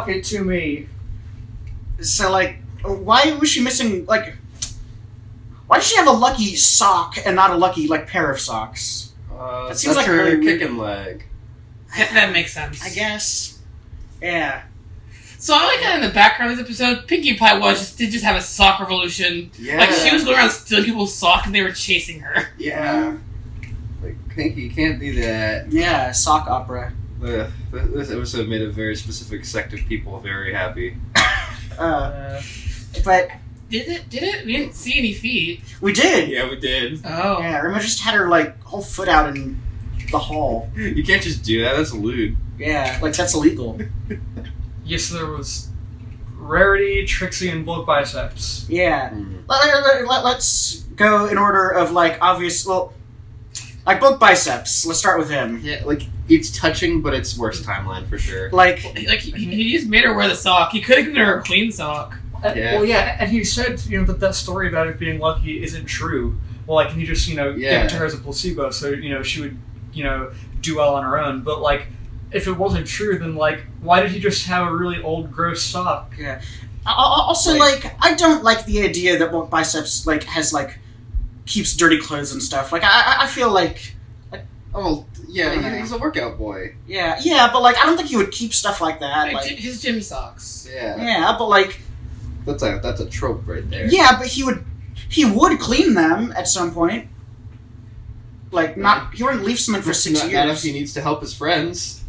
Talk it to me. So, like, why was she missing, like... Why does she have a lucky sock and not a lucky, like, pair of socks? That seems like her really kicking leg. That makes sense. I guess. Yeah. So I like that in the background of this episode, Pinkie Pie did just have a sock revolution. Yeah. Like, she was going around stealing people's socks and they were chasing her. Yeah. Like, Pinkie, you can't do that. Yeah, sock opera. This episode made a very specific sect of people very happy. But... Did it? We didn't see any feet. We did! Yeah, we did. Oh. Yeah, Rima just had her, like, whole foot out in the hall. You can't just do that, that's lewd. Yeah, like, that's illegal. Yes, there was Rarity, Trixie, and Bulk Biceps. Yeah. Mm. Let's go in order of, like, obvious... Well, like, Bulk Biceps. Let's start with him. Yeah, like, it's touching, but it's worst timeline for sure. Like... He just made her wear the sock. He could have given her a clean sock. Yeah. Well, yeah, and he said, that story about it being lucky isn't true. Well, like, can you just, give it to her as a placebo so, she would, do well on her own. But, like, if it wasn't true, then, like, why did he just have a really old, gross sock? Yeah. Also, like, I don't like the idea that Bulk Biceps, like, has, like, keeps dirty clothes and stuff. Like, I feel like... Oh, yeah, he's a workout boy. Yeah, but, like, I don't think he would keep stuff like that. Like, His gym socks. Yeah. Yeah, but, like... That's a trope right there. Yeah, but he would clean them at some point. Like, he wouldn't leave someone for 6 years. Not if he needs to help his friends.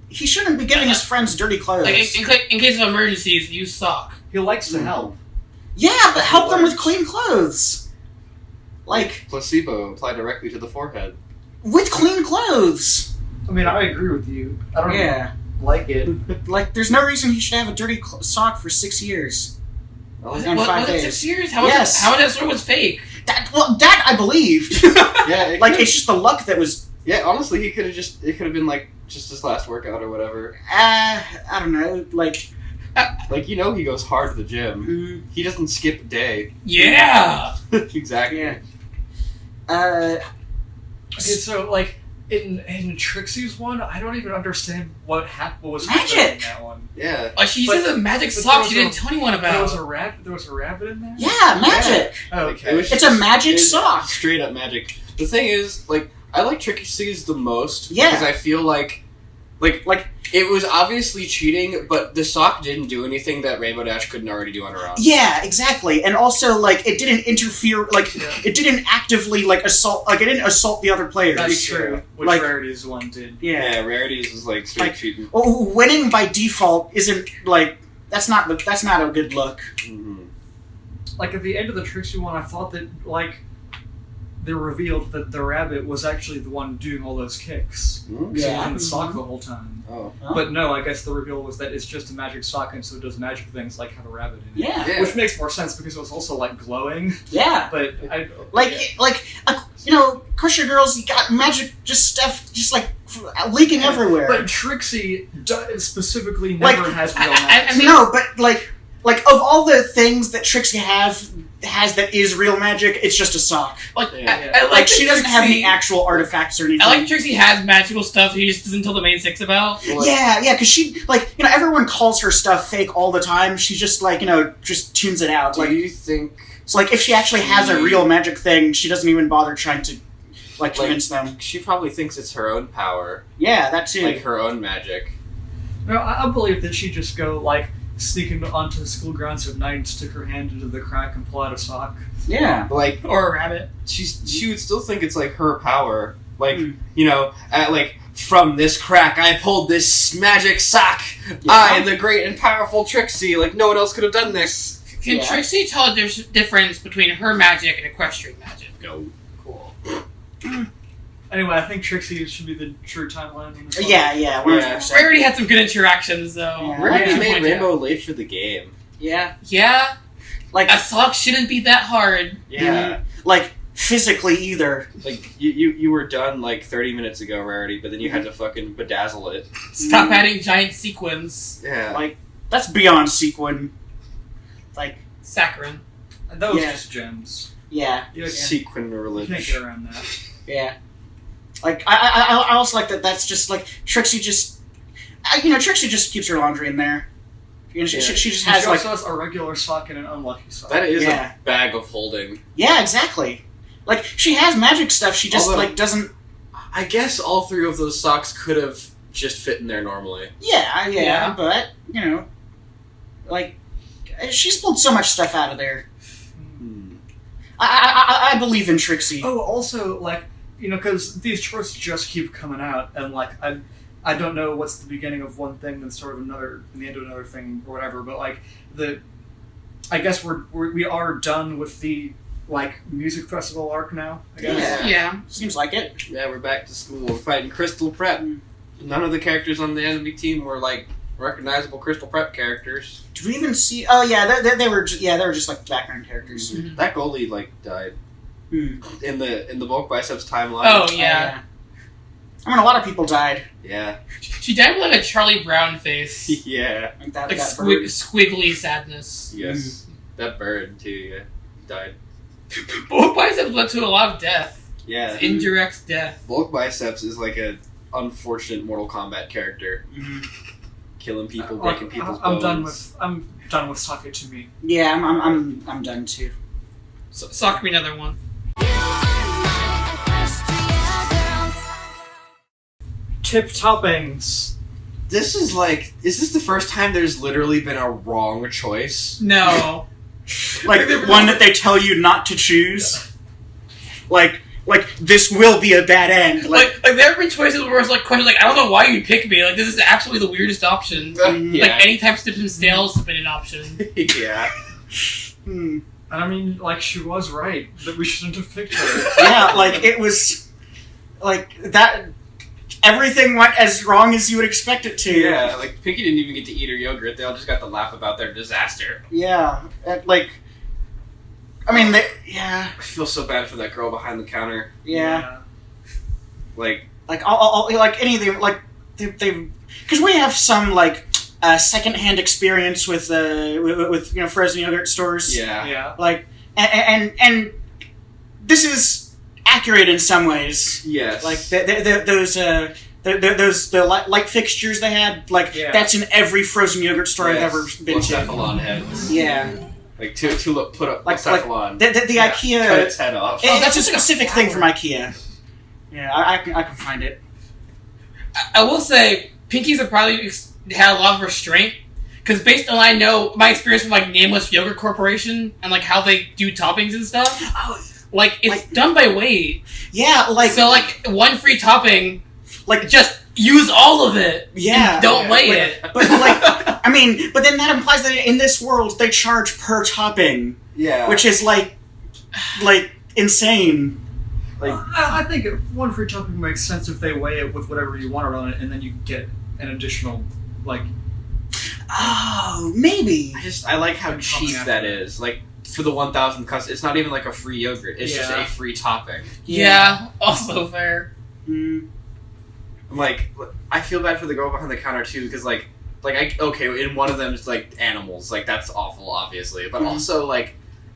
He shouldn't be giving his friends dirty clothes. Like, in case of emergencies, use sock. He likes to help. Yeah, but help them with clean clothes. Like... Placebo applied directly to the forehead. With clean clothes. I mean, I agree with you. I don't like it. Like, there's no reason he should have a dirty sock for 6 years. Was And it 5 was it days. 6 years? How much that story was fake? That I believed. Yeah. Like, it's just the luck that was... Yeah, honestly, it could have been, like, just his last workout or whatever. I don't know, like... Like, he goes hard to the gym. He doesn't skip a day. Yeah! Exactly. Yeah. Okay, so, like, in Trixie's one, I don't even understand what was happening in that one. Yeah. Like, she uses a magic sock she didn't tell anyone about. There was a rabbit in there? Yeah, magic! Oh, Like, okay. It's a magic sock! Straight up magic. The thing is, like, I like Trixie's the most Yeah. because I feel like it was obviously cheating, but the sock didn't do anything that Rainbow Dash couldn't already do on her own. Yeah, exactly. And also, like, it didn't interfere, like, it didn't actively, like, assault, like, it didn't assault the other players. That's true. Which Like- Rarity's one did. Yeah, Rarities was like straight Like- cheating. Winning by default isn't, like, that's not a good look. Mm-hmm. Like, at the end of the Trixie one, I thought that, like, they revealed that the rabbit was actually the one doing all those kicks. Mm-hmm. So Yeah. he had the sock the whole time. Oh. Huh? But no, I guess the reveal was that it's just a magic sock and so it does magic things like have a rabbit in it. Yeah. Yeah. Which makes more sense because it was also, like, glowing. Yeah. But I... Crusher Girls, you got magic, just stuff, just, like, leaking everywhere. But Trixie specifically Like, never has real I magic. mean- No, but, like, of all the things that Trixie has that is real magic, it's just a sock. Like, Yeah. I like Like, she doesn't have any Trixie- actual artifacts or anything. I like Trixie has magical stuff he just doesn't tell the main six about. Well, Yeah, because she, like, everyone calls her stuff fake all the time. She just, like, just tunes it out. Do Like, you think so, like, if she actually has a real magic thing, she doesn't even bother trying to, like, convince them. she probably thinks it's her own power, Yeah, that too. like her own magic? No, I believe that she'd just go, like, sneak onto the school grounds at night and stick her hand into the crack and pull out a sock. Yeah. Like, Or a rabbit. she would still think it's like her power. Like, like, from this crack, I pulled this magic sock. Yeah. I am the great and powerful Trixie. Like, no one else could have done this. Can Yeah. Trixie tell the difference between her magic and equestrian magic? No. Cool. Anyway, I think Trixie should be the true timeline. On this one. Yeah, 100%. Rarity had some good interactions, though. Yeah. Rarity Yeah. made Rainbow late for the game. Yeah. Yeah, Like, a sock shouldn't be that hard. Yeah. like, physically either. Like, you were done, like, 30 minutes ago, Rarity, but then you had to fucking bedazzle it. Stop adding giant sequins. Yeah. Like, that's beyond sequin. Like, Saccharin. And that was Yeah. just gems. yeah. You Sequin can't religion. get around that. Yeah. Like, I also like that that's just, like, Trixie just... Trixie just keeps her laundry in there. She just has she also has a regular sock and an unlucky sock. That is a bag of holding. Yeah, exactly. Like, she has magic stuff, she just, doesn't... I guess all 3 of those socks could have just fit in there normally. Yeah, but, she's pulled so much stuff out of there. I believe in Trixie. Oh, also, because these shorts just keep coming out, and, I don't know what's the beginning of one thing and sort of another, and the end of another thing, or whatever, but, I guess we are done with the, music festival arc now, I guess. Yeah. Seems like it. Yeah, we're back to school. We're fighting Crystal Prep. None of the characters on the enemy team were, recognizable Crystal Prep characters. Did we even see... Oh, yeah, they were just, background characters. Mm-hmm. That goalie, died. In the Bulk Biceps timeline. Oh, yeah. A lot of people died. Yeah. She died with, a Charlie Brown face. Yeah. That squiggly sadness. Yes. That bird, too, died. Bulk Biceps led to a lot of death. Yeah. It's indirect death. Bulk Biceps is, an unfortunate Mortal Kombat character. Killing people, breaking people's bones. I'm done with Sock It To Me. Yeah, I'm done too. Sock me another one. Tip Toppings. This is is this the first time there's literally been a wrong choice? No. One that they tell you not to choose? This will be a bad end. There have been choices where it's questions I don't know why you pick me. This is absolutely the weirdest option. Yeah. Anytime Snips and Stales have been an option. Yeah. And I mean, she was right that we shouldn't have picked her. Yeah, it was that. Everything went as wrong as you would expect it to. Yeah, Pinky didn't even get to eat her yogurt. They all just got to laugh about their disaster. Yeah, I feel so bad for that girl behind the counter. Yeah. Anything, they because we have some secondhand experience with frozen yogurt stores. Yeah. And this is accurate in some ways. Yes. Those light fixtures they had, that's in every frozen yogurt store I've ever been to. Cephalon heads. Yeah. Tulip put up cephalon. The IKEA... Cut its head off. That's a specific thing from IKEA. Yeah, I can find it. I will say, Pinky's have probably had a lot of restraint, because based on I know, my experience with Nameless Yogurt Corporation, and how they do toppings and stuff... Oh, it's done by weight. Yeah, So, one free topping, just use all of it. Yeah. And don't weigh it. But, but then that implies that in this world, they charge per topping. Yeah. Which is, insane. I think one free topping makes sense if they weigh it with whatever you want on it, and then you get an additional, Oh, maybe. I like how cheap that is. For the 1,000 customers, it's not even a free yogurt. It's just a free topping. Yeah, also fair. Mm. I feel bad for the girl behind the counter too, because in one of them it's animals, that's awful, obviously, but also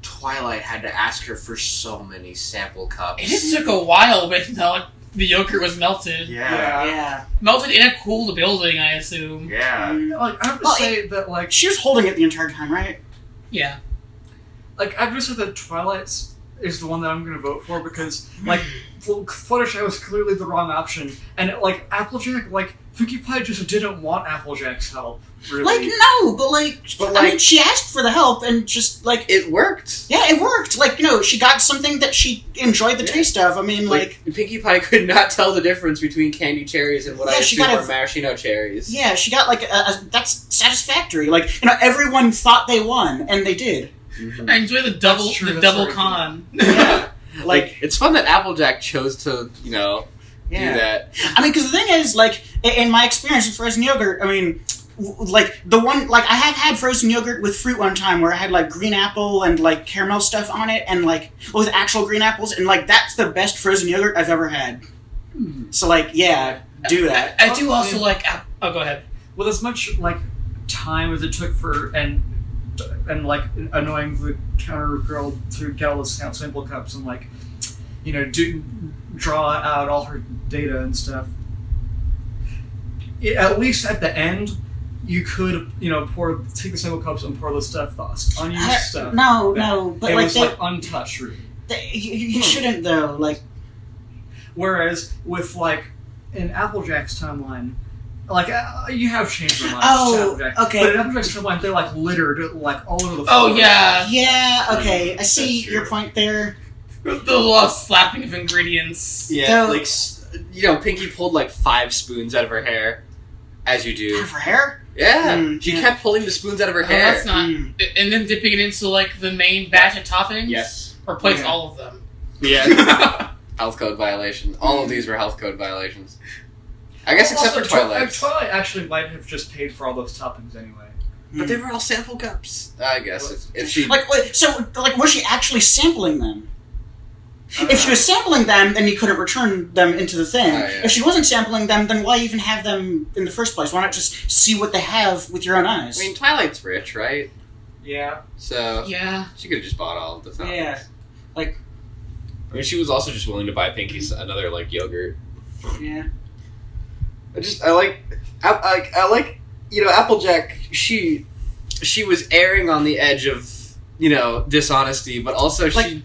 Twilight had to ask her for so many sample cups. It just took a while, but the yogurt was melted. Yeah. Melted in a cooled building, I assume. Yeah. I have to say that she was holding it the entire time, right? Yeah. I have to say that Twilight is the one that I'm going to vote for, because Fluttershy was clearly the wrong option, and Applejack, Pinkie Pie just didn't want Applejack's help. Really. No, but she asked for the help, and just it worked. Yeah, it worked. She got something that she enjoyed the taste of. I mean, Pinkie Pie could not tell the difference between candy cherries and what I assume are maraschino cherries. Yeah, she got that's satisfactory. Everyone thought they won, and they did. Mm-hmm. I enjoy the double con. Yeah. It's fun that Applejack chose to, do that. I mean, because the thing is, in my experience with frozen yogurt, I mean, the one, I have had frozen yogurt with fruit one time where I had, green apple and, caramel stuff on it, and, with actual green apples, and, that's the best frozen yogurt I've ever had. So, do that. I do also Oh, go ahead. With as much, time as it took for, and annoying the counter girl to get all those sample cups and draw out all her data and stuff. at least at the end, you could, take the single cups and pour the stuff, the unused stuff. No, but it like was like untouched root. You shouldn't though. Like, whereas with like in Applejack's timeline, like you have changed your mind. Okay. But in Applejack's timeline, they like littered like all over the floor. Oh yeah. Yeah. Okay. I see That's your true. point there. The law of slapping of ingredients. Yeah, So- like Pinky pulled like 5 spoons out of her hair, as you do. For hair? Yeah, she yeah. kept pulling the spoons out of her Oh, hair. that's not. And then dipping it into like the main batch of toppings. Yes. Replace Yeah. all of them. Yeah. Health code violation. All of these were health code violations. I guess except for Twilight. Twilight actually might have just paid for all those toppings anyway. But they were all sample cups. I guess if she Like, wait, so like, was she actually sampling them? If she was sampling them, then you couldn't return them into the thing. Oh, yeah. If she wasn't sampling them, then why even have them in the first place? Why not just see what they have with your own eyes? I mean, Twilight's rich, right? Yeah. So Yeah. she could have just bought all of the toppings. yeah, I mean, she was also just willing to buy Pinky another like yogurt. yeah. I like Applejack. She was erring on the edge of dishonesty, but also Like-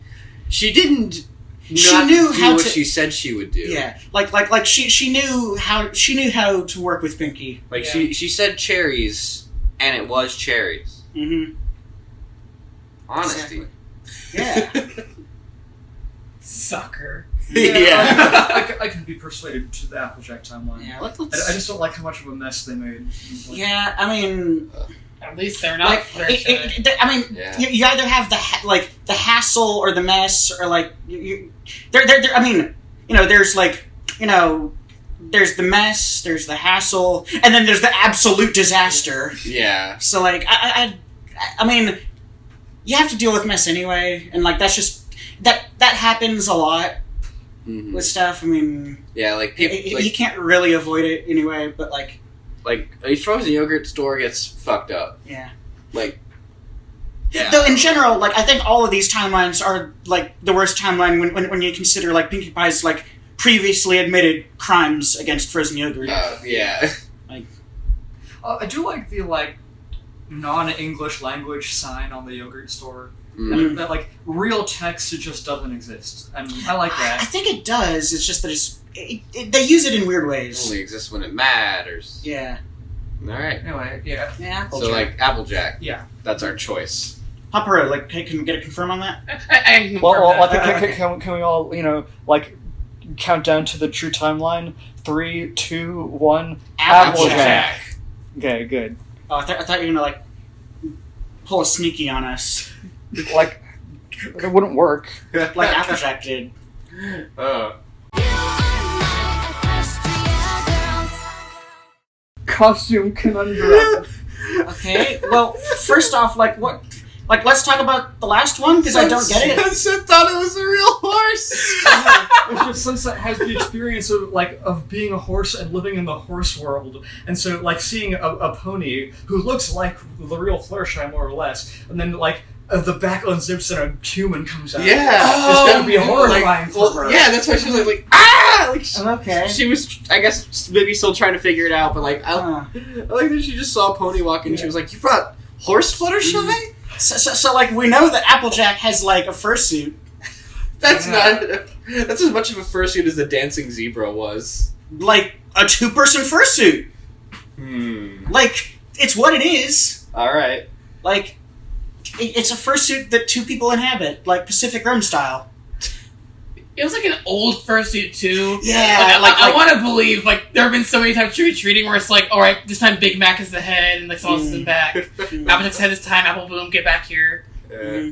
she didn't. She Not knew do how what to- she said she would do. Yeah, like she knew how to work with Pinky. Like Yeah. she said cherries, and it was cherries. Mm-hmm. Honesty. Yeah. Sucker. Yeah. I can be persuaded to the Applejack timeline. Yeah. Let's. I just don't like how much of a mess they made. Like, Yeah, I mean, At least they're not. like, flirting. I mean, Yeah. you either have the hassle or the mess, or like there. I mean, there's like, there's the mess, there's the hassle, and then there's the absolute disaster. Yeah. So like, I mean, you have to deal with mess anyway, and like that's just that happens a lot Mhm. with stuff. I mean, Yeah, like people, you can't really avoid it anyway, but like, a frozen yogurt store gets fucked up. yeah. Like, yeah. Though in general, like I think all of these timelines are like the worst timeline when you consider like Pinkie Pie's like previously admitted crimes against frozen yogurt. Yeah. I do like the non-English language sign on the yogurt store. Mm. And that real text, it just doesn't exist, and I like I that. think it does. It's just that they use it in weird It ways. only exists when it matters. Yeah. All right. Anyway, yeah. Yeah. So Applejack. Yeah. That's our choice. Potpo Ro, like, hey, can we get a confirm on that? I can confirm Well, that. can we all count down to the true timeline? 3, 2, 1. Applejack. Okay, good. Oh, I thought you were gonna pull a sneaky on us, It wouldn't work. like Applejack did. Oh. Costume conundrum. Okay. Well, first off, what? Let's talk about the last one because I don't get it. Sunset thought it was a real horse. It's just Sunset has the experience of being a horse and living in the horse world, and so seeing a pony who looks like the real Fluttershy more or less, and then the back unzips and a human comes out. Yeah. It's gonna be horrifying for her. Yeah, that's why she was like ah! Okay. She was, I guess, maybe still trying to figure it out, but I like that she just saw a pony walk in and she was like, "You brought horse Fluttershy?" So we know that Applejack has a fursuit. That's that's as much of a fursuit as the dancing zebra was. A 2-person fursuit. Hmm. It's what it is. All right. It's a fursuit that 2 people inhabit, Pacific Rim style. It was an old fursuit too. Yeah, I want to believe there have been so many times trick-or-treating where it's all right, this time Big Mac is the head and Sauce is the back. Applejack's head this time. Apple Bloom, get back here. Yeah.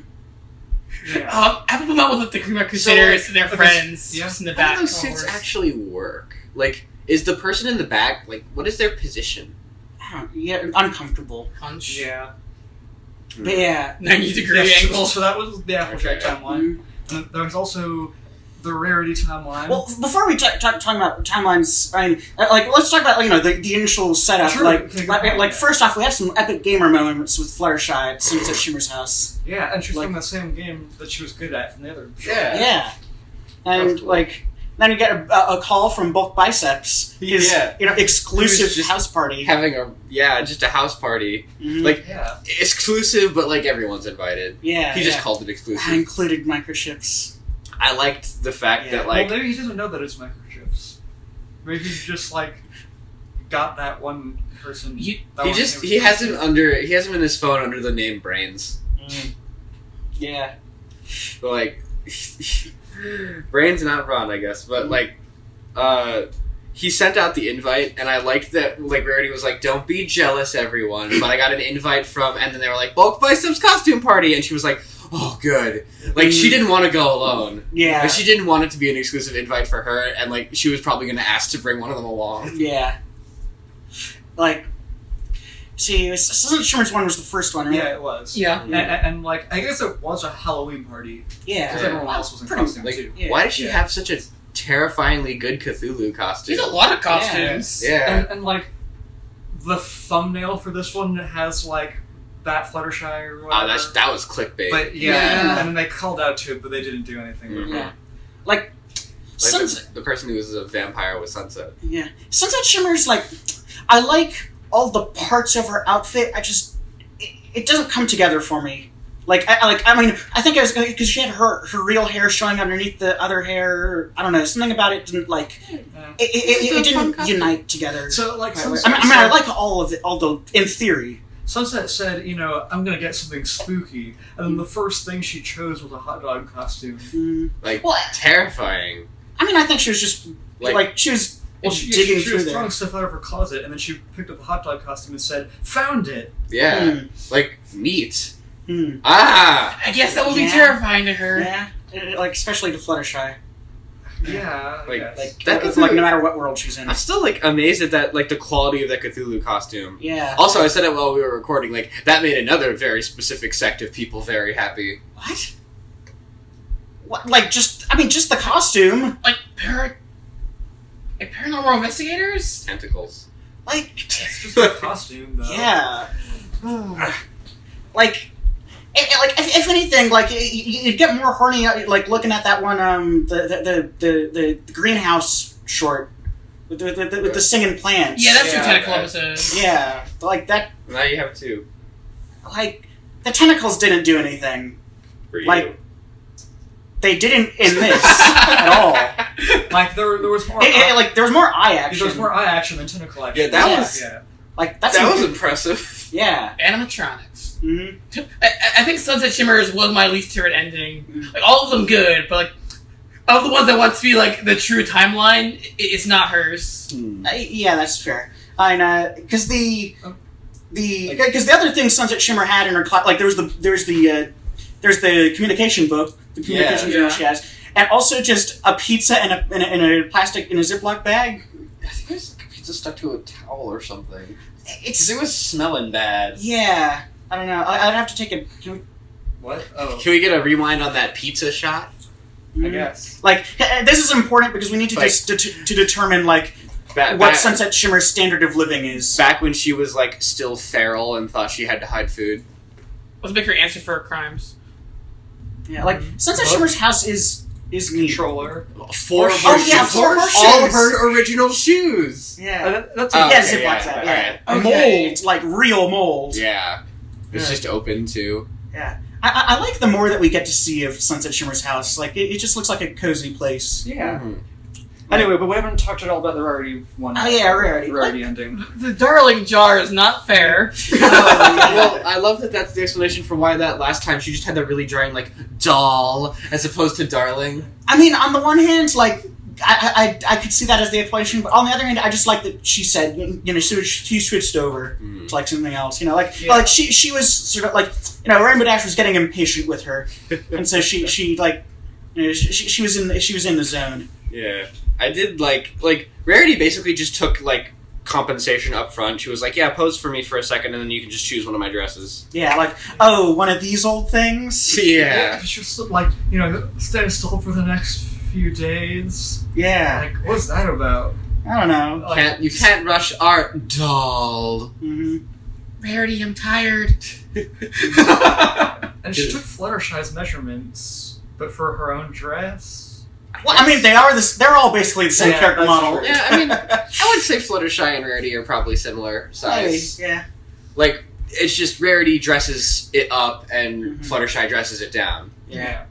Apple Bloom out with the Creamer Crusaders and their friends just in the How back. do those suits actually work? Is the person in the back what is their position? Yeah, uncomfortable. Punch. Yeah. But yeah. 90-degree Yeah, angle. So that was the Applejack Okay. timeline. And there was also the Rarity timeline. Well, before we talk about timelines, I mean, let's talk about the initial setup. Sure. First off, we have some epic gamer moments with Fluttershy at Sunset Shimmer's house. Yeah, and she's playing the same game that she was good at from the other show. Yeah. Yeah, and Then you get a call from Bulk Biceps. His, Yeah. exclusive just house party. Having just a house party. Mhm. Like, Yeah. exclusive, but like everyone's invited. Yeah, He just called it exclusive. I included microchips. I liked the fact Yeah. that like well, maybe he doesn't know that it's microchips. Maybe he just like got that one person. He he has him in his phone under the name Brains. Yeah. But like Brains not Ron, I guess. But like he sent out the invite, and I liked that like Rarity was like, "Don't be jealous, everyone." But I got an invite from, and then they were like, "Bulk Biceps costume party," and she was like, "Oh, good." Like she didn't want to go alone. Yeah. Like, she didn't want it to be an exclusive invite for her, and like she was probably going to ask to bring one of them along. Yeah. Like, see, Sunset Shimmer's one was the first one, right? Yeah, it was. Yeah. And like, I guess it was a Halloween party Yeah. because everyone else was in Pretty- costume Like, too. Yeah. why does she Yeah. have such a terrifyingly good Cthulhu costume? There's a lot of costumes. Yeah. And like, the thumbnail for this one has like that Fluttershy or whatever. Oh, that was clickbait. But Yeah. and then they called out to it, but they didn't do anything with Mhm. it. Yeah. Like, Sunset... the person who was a vampire was Sunset. Yeah. Sunset Shimmer's, like... I like all the parts of her outfit, I just... It doesn't come together for me. Like, I think it was because she had her real hair showing underneath the other hair. I don't know, something about it didn't, like... It didn't unite together. So like, I Sunset mean, I like all of it, in theory. Sunset said, I'm gonna get something spooky, and then the first thing she chose was a hot dog costume. Mm. Like, Well, terrifying. I mean, I think she was just, she was digging she through was there. throwing stuff out of her closet, and then she picked up the hot dog costume and said, "Found it." Yeah. Like, meat. Mm. Ah! I guess that would be Yeah. terrifying to her. Yeah, like, especially to Fluttershy. Yeah, I Like, guess. Like, That like, Cthulhu- no matter what world she's in. I'm still, like, amazed at that, like, the quality of that Cthulhu costume. Yeah. Also, I said it while we were recording, like, that made another very specific sect of people very happy. What? What? Like, just the costume. Like paranormal investigators? Tentacles. Like, It's just a costume, though. yeah. Like, if anything, like, you'd get more horny, like, looking at that one, the greenhouse short with the singing plants. Yeah, that's Yeah, your tentacle okay. episode. Yeah, like that. Now you have two. Like, the tentacles didn't do anything. For you. Like, they didn't in this at all. Like there was more. Like, there was more eye action. There was more eye action than tentacle action. Yeah, that was- Yeah. Like, that's that was impressive. yeah. Animatronics. Mm-hmm. I think Sunset Shimmers was my least favorite ending. Like, all of them good, but like, of the ones that want to be like the true timeline, it's not hers. Yeah, that's fair. Because the other thing Sunset Shimmer had in her class, like there's the communication book, the communication journal she has, and also just a pizza in a plastic in a Ziploc bag. I think it was like a pizza stuck to a towel or something. It's It was smelling bad. yeah. I don't know. I'd have to take a. What? Oh, Can we get a rewind on that pizza shot? I guess. Like, this is important because we need to Like- to determine like what Sunset Shimmer's standard of living is. Back when she was like still feral and thought she had to hide food. Let's make her answer for her crimes. Yeah, like Sunset Shimmer's house is neat. Controller. Four Oh, yeah, four of her all shoes. her original shoes. Yeah. That's Oh, Yeah, okay, Ziploc yeah, bag. alright. Yeah. Okay. Mold, like real mold. Yeah. It's Yeah. just open too. Yeah. I like the more that we get to see of Sunset Shimmer's house. Like, it just looks like a cozy place. Yeah. Mhm. Anyway, but we haven't talked at all about the Rarity one. Oh, yeah, Rarity. Rarity ending. The darling jar is not fair. Well, I love that that's the explanation for why that last time she just had that really drawing like doll as opposed to darling. I mean, on the one hand, like, I could see that as the explanation, but on the other hand, I just like that she said, she switched over to, like, something else, like, Yeah. like she was sort of, like, Rainbow Dash was getting impatient with her, and so she like, she was in the zone. Yeah. I did like Rarity basically just took like compensation up front. She was like, yeah, pose for me for a second and then you can just choose one of my dresses. Yeah, like, oh, one of these old things? Yeah. It's just like, stay still for the next few days. Yeah. Like, what's that about? I don't know. Like, You can't rush art, doll. hmm Rarity, I'm tired. and she took Fluttershy's measurements, but for her own dress. Well, I mean, they're all basically the same character that's model. true. Yeah, I mean, I would say Fluttershy and Rarity are probably similar size. Yeah. Like, it's just Rarity dresses it up and Fluttershy dresses it down. Yeah.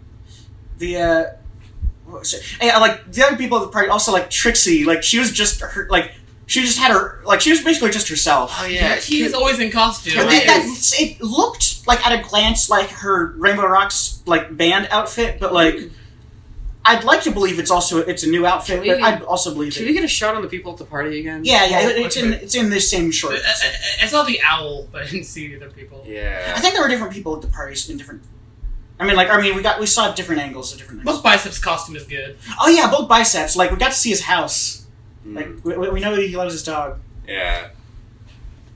Like the other people at the party also like Trixie. Like she was just her. Like she just had her. Like she was basically just herself. Oh yeah, He is always in costume. But it looked like at a glance like her Rainbow Rocks like band outfit, but like I'd like to believe it's a new outfit, but I'd also believe Should it. we get a shot on the people at the party again? Yeah, it's in this same short. I saw the owl, but I didn't see the other people. Yeah. I think there were different people at the parties in different. We saw different angles of different things. Both Biceps' costume is good. Oh yeah, both Biceps. Like we got to see his house. Mm. Like we know he loves his dog. Yeah.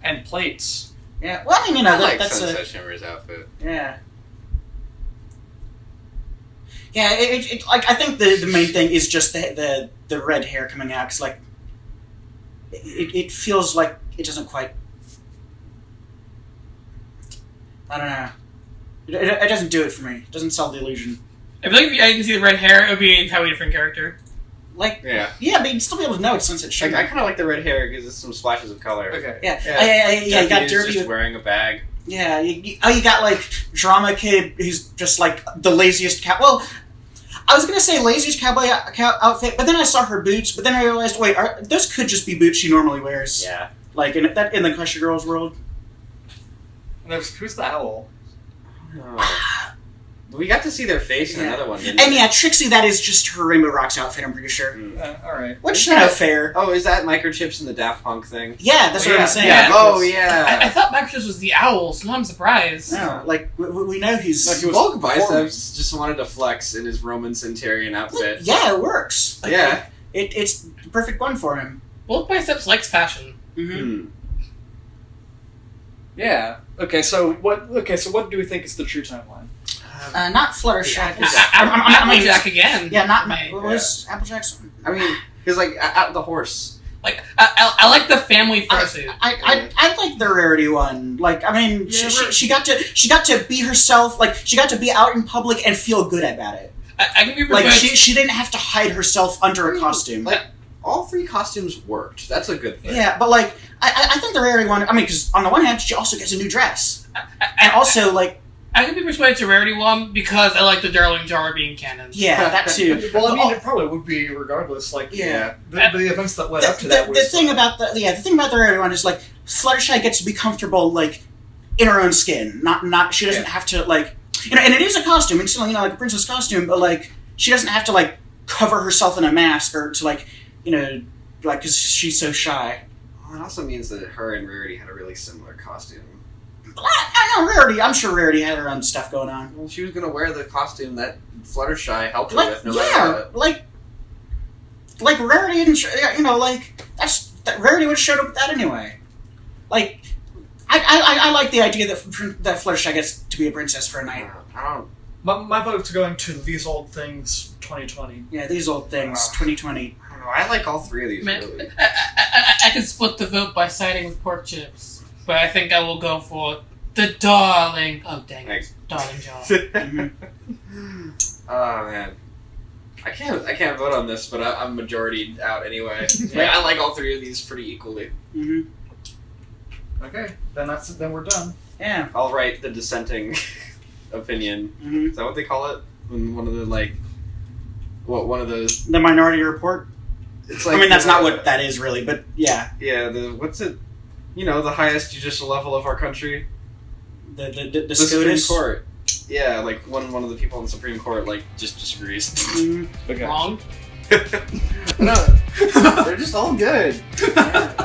And plates. Yeah. Well, I mean, I like that's Sunset Shimmer's outfit. Yeah. Yeah, it like I think the main thing is just the red hair coming out because like it feels like it doesn't quite. I don't know. It doesn't do it for me. It doesn't sell the illusion. I feel like if I didn't see the red hair, it would be an entirely different character. Like Yeah. but you'd still be able to know it's Sunset Shimmer. Like, I kind of like the red hair because it's some splashes of color. Okay. Yeah. Yeah. You got Jeffy is Derby. just wearing a bag. Yeah, you got like Drama Kid, who's just like the laziest cow. Well, I was gonna say laziest cowboy outfit, but then I saw her boots. But then I realized, wait, those could just be boots she normally wears. Yeah. Like in the Crusher Girls world. And who's the owl? Oh. We got to see their face in another one, didn't And we? yeah, Trixie, that is just her Rainbow Rocks outfit. I'm pretty sure. All right. Which fair. Oh, is that Microchips in the Daft Punk thing? Yeah, that's what I'm saying. Yeah. Oh, yeah. I thought Microchips was the owl, so now I'm surprised. No, like we know he's. No, he was Bulk Biceps performing. just wanted to flex in his Roman Centurion outfit. Yeah, it works. Like, Yeah. it's the perfect one for him. Both Biceps likes fashion. Mm-hmm. Yeah. Okay. So what do we think is the true timeline? Not Fluttershy. Applejack again. Yeah, not Right. what was Applejack's. I mean, he's like out the horse. Like I like the family fursuit. I like the Rarity one. Like, I mean, Yeah, she got to be herself. Like, she got to be out in public and feel good about it. I can be Like, persuaded. she didn't have to hide herself under a costume. Like, all three costumes worked. That's a good thing. Yeah, but like, I think the Rarity one. I mean, because on the one hand, she also gets a new dress, and also like, I can be persuaded to Rarity one because I like the Darling Jar being canon. yeah, that too. Well, I mean, it probably would be regardless. Like, Yeah. the events that led up to that. The thing about the Rarity one is like Fluttershy gets to be comfortable like in her own skin. Not she doesn't have to like and it is a costume. It's still like a princess costume, but like she doesn't have to like cover herself in a mask or to like like because she's so shy. Well, it also means that her and Rarity had a really similar costume. I know Rarity. I'm sure Rarity had her own stuff going on. Well, she was gonna wear the costume that Fluttershy helped her Like with, no matter what. like Rarity didn't. That Rarity would have showed up with that anyway. Like, I like the idea that Fluttershy gets to be a princess for a night. I don't. My vote's going to These Old Things 2020. Yeah, these old things. 2020. I don't know. I like all three of these. Man, Really. I could split the vote by siding with Porkchips, but I think I will go for the darling. Oh dang it, Thanks. darling Jar. Oh man. I can't vote on this, but I'm majority out anyway. Yeah. I like all three of these pretty equally. Mm-hmm. Okay, then we're done. Yeah. I'll write the dissenting opinion. Mm-hmm. Is that what they call it? When one of the one of those. The Minority Report. It's I mean, that's not what that is really, but yeah. Yeah, what's it? The highest judicial level of our country. The Supreme SCOTUS. Court. Yeah, like one of the people in the Supreme Court just disagrees. Mhm. Okay. Wrong. No, they're just all good. Yeah.